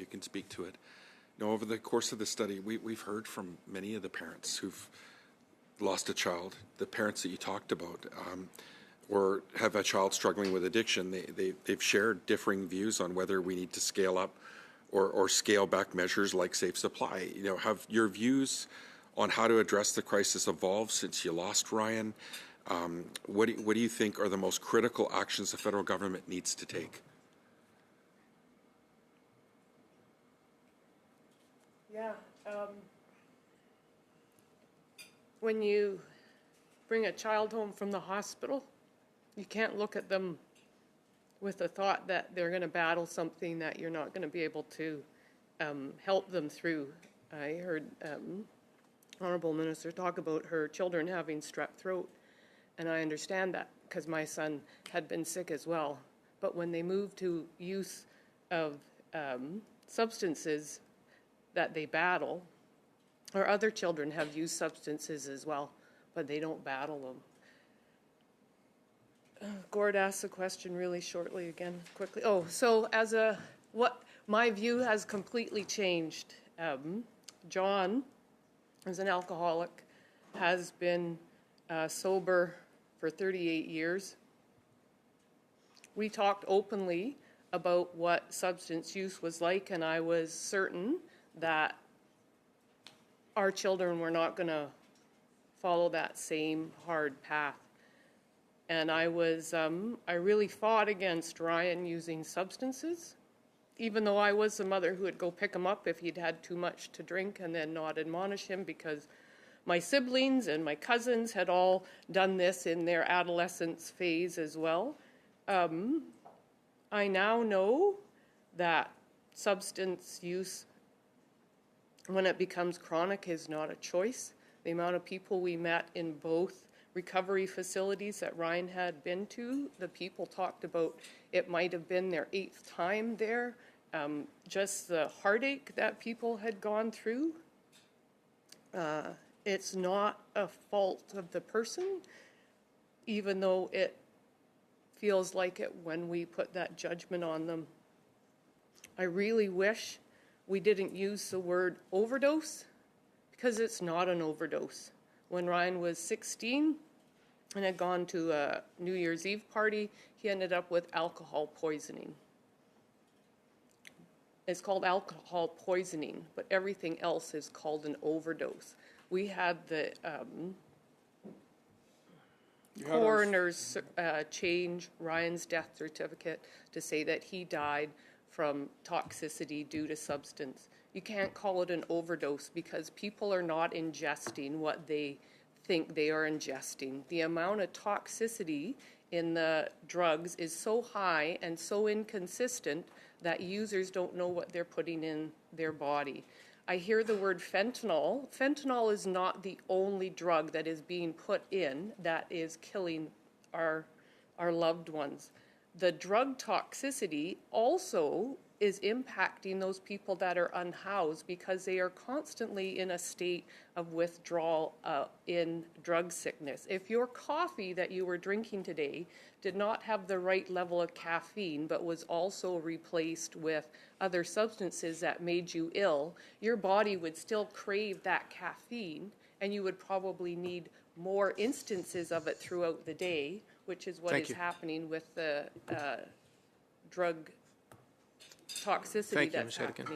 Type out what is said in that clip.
you can speak to it. Over the course of the study, we've heard from many of the parents who've lost a child, the parents that you talked about, or have a child struggling with addiction. They've shared differing views on whether we need to scale up or scale back measures like safe supply. Have your views on how to address the crisis evolved since you lost Ryan? What do you think are the most critical actions the federal government needs to take? Yeah. When you bring a child home from the hospital, you can't look at them with the thought that they're going to battle something that you're not going to be able to help them through. I heard Honourable Minister talk about her children having strep throat, and I understand that because my son had been sick as well. But when they move to use of substances that they battle, or other children have used substances as well, but they don't battle them. Gord asked the question really shortly again, quickly. So my view has completely changed. John is an alcoholic, has been sober for 38 years. We talked openly about what substance use was like, and I was certain that our children were not going to follow that same hard path. And I really fought against Ryan using substances, even though I was the mother who would go pick him up if he'd had too much to drink and then not admonish him, because my siblings and my cousins had all done this in their adolescence phase as well. I now know that substance use, when it becomes chronic, is not a choice. The amount of people we met in both recovery facilities that Ryan had been to, the people talked about it might have been their 8th time there. Just the heartache that people had gone through. It's not a fault of the person, even though it feels like it when we put that judgment on them. I really wish we didn't use the word overdose, because it's not an overdose. When Ryan was 16 and had gone to a New Year's Eve party, he ended up with alcohol poisoning. It's called alcohol poisoning, but everything else is called an overdose. We had the coroners change Ryan's death certificate to say that he died from toxicity due to substance. You can't call it an overdose because people are not ingesting what they think they are ingesting. The amount of toxicity in the drugs is so high and so inconsistent that users don't know what they're putting in their body. I hear the word fentanyl. Fentanyl is not the only drug that is being put in that is killing our loved ones. The drug toxicity also is impacting those people that are unhoused because they are constantly in a state of withdrawal in drug sickness. If your coffee that you were drinking today did not have the right level of caffeine but was also replaced with other substances that made you ill, your body would still crave that caffeine, and you would probably need more instances of it throughout the day, which is what is happening with the drug toxicity that's happening.